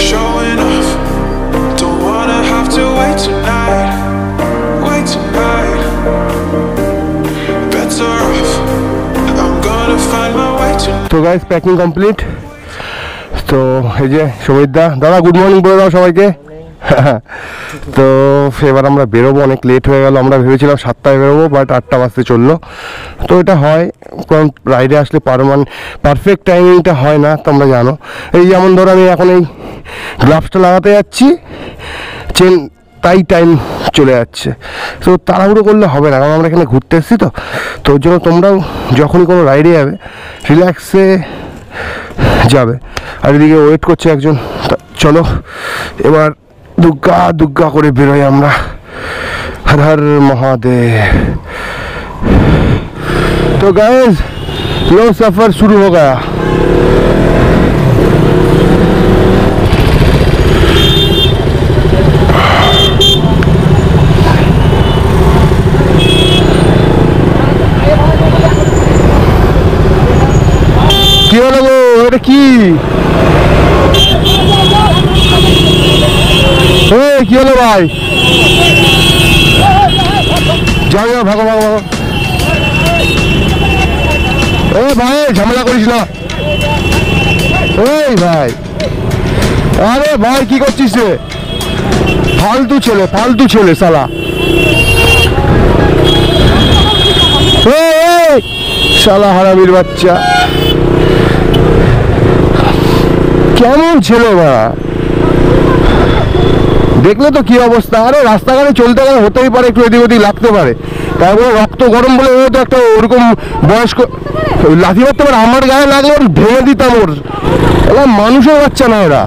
showing off. Don't wanna have to wait tonight. Better off. I'm gonna find my way tonight. তো guys packing complete. তো এই যে সমিতদা, দাদা good morning বলে দাও সবাইকে। তো এবার আমরা বেরোবো, অনেক লেট হয়ে গেল। আমরা ভেবেছিলাম 7টায় বেরোবো, বাট 8টা বাজতে চললো। তো এটা হয়, কারণ রাইডে আসলে পারফেক্ট টাইমিংটা হয় না, তোমরা জানো। এই যেমন ধরো আমি এখন এই গ্লাভসটা লাগাতে যাচ্ছি, চেন তাই টাইম চলে যাচ্ছে। তো তাড়াহুড়ো করলে হবে না, কারণ আমরা এখানে ঘুরতে এসেছি। তো ওর জন্য তোমরাও যখনই কোনো রাইডে যাবে রিল্যাক্সে যাবে। আর এদিকে ওয়েট করছে একজন। চলো এবার দুগ্গা দুগ্গা করে বেরোই আমরা। হর হর মহাদেব। তো গাইস लो सफर शुरू हो गया। কি হলো গো, এটা কি? কি হলো ভাই? যাও যাও, ভাগো ভাগো ভাগো। ভাই ঝামেলা করিস না। এই ভাই, আরে ভাই কি করছিস রে? ফালতু ছেলে শালা। শালা হারামির বাচ্চা, কেমন ছেলে বা, দেখলে তো কি অবস্থা। আরে রাস্তাঘাটে চলতে গেলে হতেই পারে, একটু এদিক ওদিক লাগতে পারে। তারপরে রক্ত গরম বলে ও তো একটা ওরকম বয়স্ক লাথি মারতে পারে। আমার গায়ে লাগলে ওর ভেঙে দিতাম। ওর মানুষের বাচ্চা না এরা।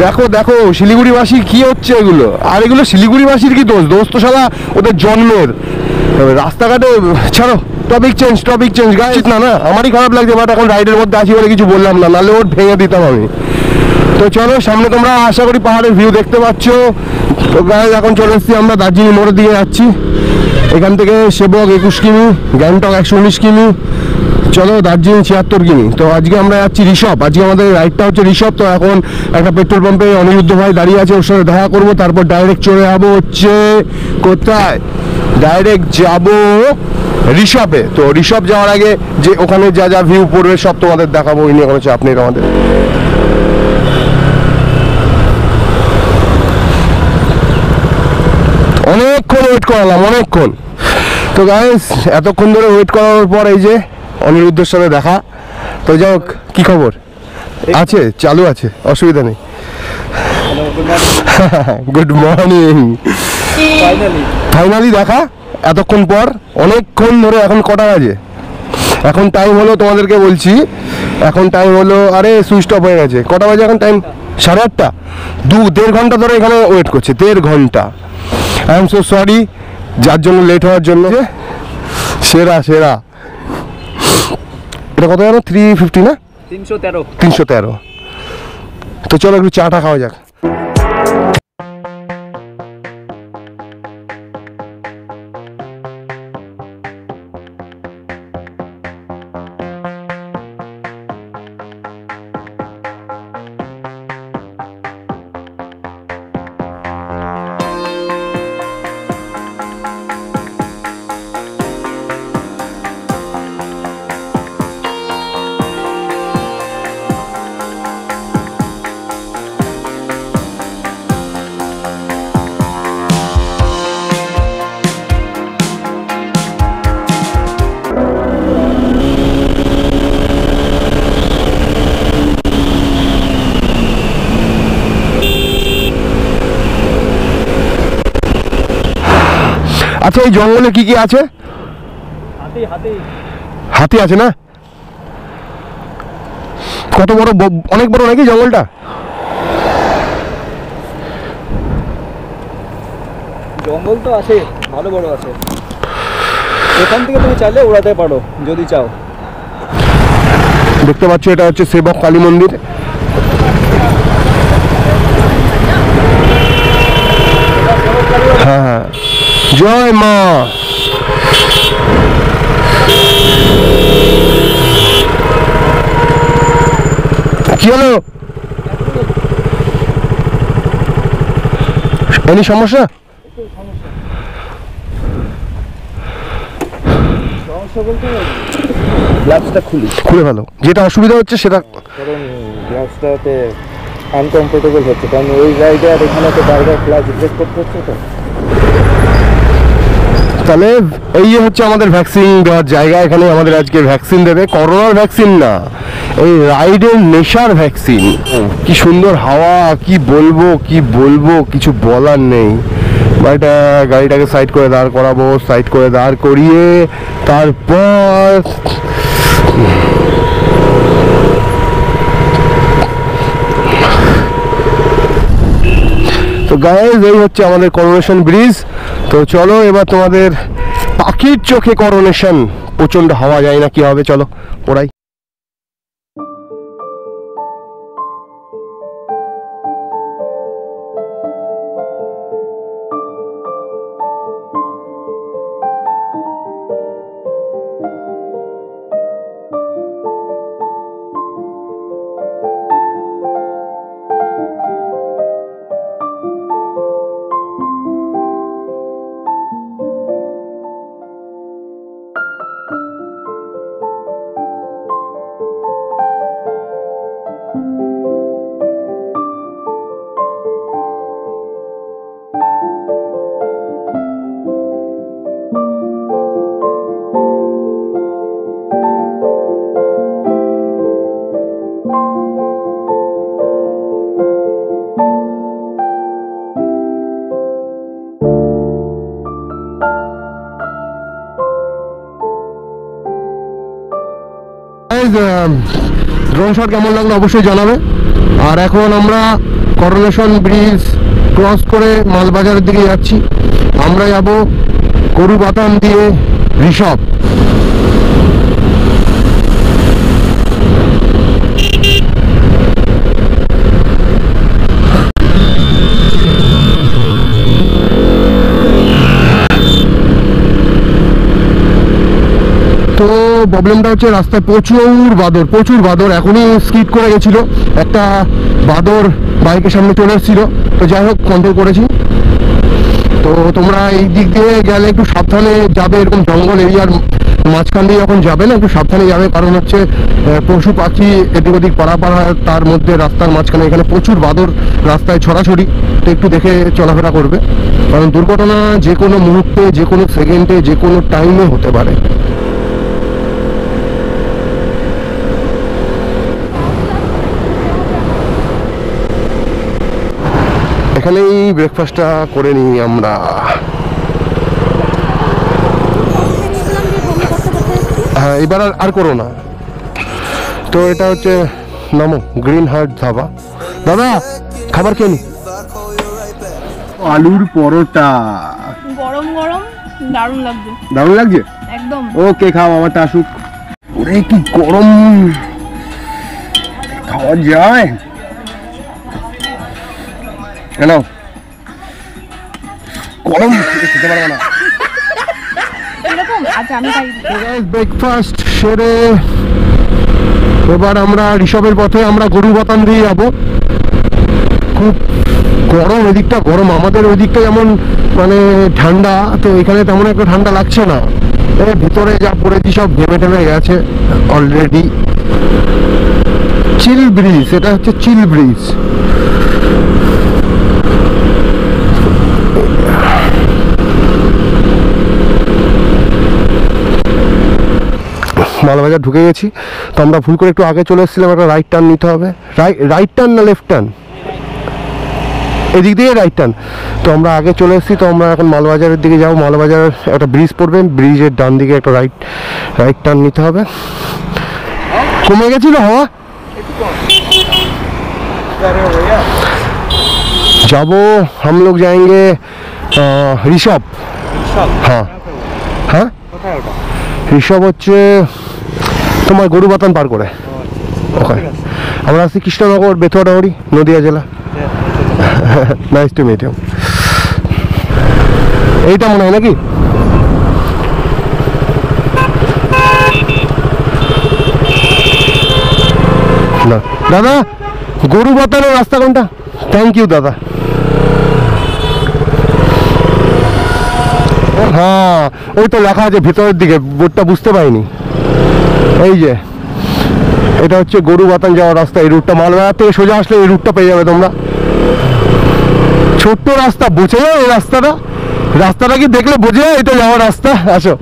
দেখো দেখো শিলিগুড়িবাসী কি হচ্ছে এগুলো। আর এগুলো শিলিগুড়িবাসীর কি দোষ? দোষ তো শালা ওদের জন্মের। রাস্তাঘাটে ছাড়ো, টপিক চেঞ্জ গাইস। না না, আমারই খারাপ লাগছে, বাট এখন রাইডের মধ্যে আছি বলে কিছু বললাম না, নাহলে ওর ভেঙে দিতাম আমি। তো চলো সামনে তোমরা আশা করি পাহাড়ের ভিউ দেখতে পাচ্ছ। তো গাইস এখন চলে এসেছি আমরা দার্জিলিং মোড়ের দিকে যাচ্ছি। এখান থেকে সেবক 21 কিমি, গ্যাংটক 119 কিমি, চলো দার্জিলিং 76 কিমি। তো আজকে আমরা যাচ্ছি ঋষভ। আজকে আমাদের রাইডটা হচ্ছে ঋষভ। তো এখন একটা পেট্রোল পাম্পে অনিরুদ্ধ ভাই দাঁড়িয়ে আছে, ওর সাথে দেখা করবো। তারপর ডাইরেক্ট চলে যাবো হচ্ছে কোথায়? ডাইরেক্ট যাবো ঋষভে। তো ঋষভ যাওয়ার আগে যে ওখানে যা যা ভিউ পড়বে সব তোমাদের দেখাবো, ওই নিয়ে কোনো চাপ নেই আমাদের। অনেকক্ষণ ওয়েট করালাম, অনেকক্ষণ। তো গাইস এতক্ষণ ধরে ওয়েট করার পর এই যে অনিরুদ্ধের সাথে দেখা। তো যাই হোক, কি খবর? আছে, চালু আছে, অসুবিধা নেই। Good morning. ফাইনালি দেখা এতক্ষণ পর, অনেকক্ষণ ধরে। এখন কটা বাজে? এখন টাইম হলো, তোমাদেরকে বলছি এখন টাইম হলো, আরে সুইচ অফ হয়ে গেছে। কটা বাজে এখন? টাইম 8:30। 2-1.5 ঘন্টা ধরে এখানে ওয়েট করছে, 1.5 ঘন্টা। আই এম সো সরি যার জন্য লেট হওয়ার জন্য। সেরা সেরা। এটা কত জানো? 350 না? 313। তো চলো একটু চাটা খাওয়া যাক। আচ্ছা এই জঙ্গলে কি কি আছে? হাতি আছে না? কত বড়? অনেক বড় নাকি জঙ্গলটা? জঙ্গল তো আছে, ভালো বড় আছে। এখান থেকে তুমি চাইলে উড়াতে পারো যদি চাও। দেখতে পাচ্ছ এটা হচ্ছে সেবক কালী মন্দির। হ্যাঁ হ্যাঁ, জয় মা। কি হলো? এনি সমস্যা? সমস্যা বলতে গ্লাভসটা খুলে ভালো, যেটা অসুবিধা হচ্ছে সেটা, কারণ গ্লাভসটাতে আনকমফোর্টেবল হচ্ছে, কারণ ওই রাইডে আর এখানে তো বারবার ক্লাচ ব্রেক করতে হচ্ছে। তো তাহলে এই যে হচ্ছে আমাদের ভ্যাকসিন দেওয়ার জায়গা, এখানে আমাদের আজকে ভ্যাকসিন দেবে, করোনার ভ্যাকসিন না, এই রাইডের নেশার ভ্যাকসিন। কি সুন্দর হাওয়া, কি বলবো কিছু বলার নেই। গাড়িটাকে সাইড করে দাঁড় করাবো, সাইড করে দাঁড় করিয়ে তারপর তো গাইজ এই হচ্ছে আমাদের করোনেশন ব্রিজ। তো চলো এবার তোমাদের পাখির চোখে করোনেশন, প্রচন্ড হাওয়া যায় না, কি হবে, চলো ওরাই। ড্রোন শট কেমন লাগলো অবশ্যই জানাবে। আর এখন আমরা করোনেশন ব্রিজ ক্রস করে মালবাজারের দিকে যাচ্ছি। আমরা যাব গরুবাতান দিয়ে ঋষভ। তো প্রবলেমটা হচ্ছে রাস্তায় প্রচুর বাদর, এখনই স্কিড করে গেছিলো, একটা বাদর বাইকের সামনে চলে এসেছিল। তো যাই হোক কন্ট্রোল করেছি। তো তোমরা এই দিক দিয়ে গেলে একটু সাবধানে যাবে, এরকম জঙ্গল এরিয়ার মাঝখান দিয়ে যখন যাবে না একটু সাবধানে যাবে, কারণ হচ্ছে পশু পাখি এদিক ওদিক পারাপার হয়, তার মধ্যে রাস্তার মাঝখানে এখানে প্রচুর বাদর রাস্তায় ছড়াছড়ি। তো একটু দেখে চলাফেরা করবে, কারণ দুর্ঘটনা যে কোনো মুহূর্তে, যে কোনো সেকেন্ডে, যে কোনো টাইমে হতে পারে। এখানেই ব্রেকফাস্টটা করে নিই আমরা। হ্যাঁ এবার আর করো না। তো এটা হচ্ছে নামো গ্রিন হার্ট ধাবা। দাদা খাবার খেয়ে নি। আলুর পরোটা গরম গরম দারুণ লাগছে। দারুণ লাগছে একদম। ওকে খাও, আমারটা আসুক। ওরে কি গরম, খাওয়া যায়? হ্যালো গরম খেতে পারবো না। এরকম আচ্ছা আমি খাই। ব্রেকফাস্ট সেরে এবার আমরা ঋষভের পথে, আমরা গরুবাতান দিয়ে যাবো। খুব গরম, এদিকটা গরম, আমাদের ওই দিকটা যেমন মানে ঠান্ডা, তো এখানে তেমন একটা ঠান্ডা লাগছে না। এর ভিতরে যা পড়েছি সব ঘেমে টেমে গেছে অলরেডি। চিল ব্রিজ, এটা হচ্ছে চিল ব্রিজ। মালবাজার ঢুকে গেছি। তো আমরা ভুল করে একটু আগে চলে এসেছিলাম, একটা রাইট টার্ন নিতে হবে। রাইট টার্ন না লেফট টার্ন? এদিক দিয়ে রাইট টার্ন। তো আমরা আগে চলে এসেছি, তো আমরা এখন মালবাজারের দিকে যাবো। মালবাজারের একটা ব্রিজ পড়বে, ব্রিজের ডান দিকে একটা রাইট টার্ন নিতে হবে। কমে গেছিল হাওয়া, যাবো हम लोग जाएंगे ঋষভ। হ্যাঁ হ্যাঁ ঋষভ হচ্ছে তোমার গরুবাতান পার করে। ওকে আমরা আছি কৃষ্ণনগর, বেথুয়াডাহরি, নদিয়া জেলা। Nice to meet you. এইটা মনে হয় নাকি? না দাদা, গরুবাতানের রাস্তা কোনটা? থ্যাংক ইউ দাদা। হ্যাঁ ওই তো লেখা আছে ভেতরের দিকে, বোর্ডটা বুঝতে পাইনি। এই যে এটা হচ্ছে গরু বাতান যাওয়ার রাস্তা, এই রুটটা মালবাজার থেকে সোজা আসলে এই রুটটা পেয়ে যাবে তোমরা। ছোট্ট রাস্তা, বোঝে না এই রাস্তাটা, রাস্তাটা কি দেখলে বোঝে এটা যাওয়ার রাস্তা। আসো।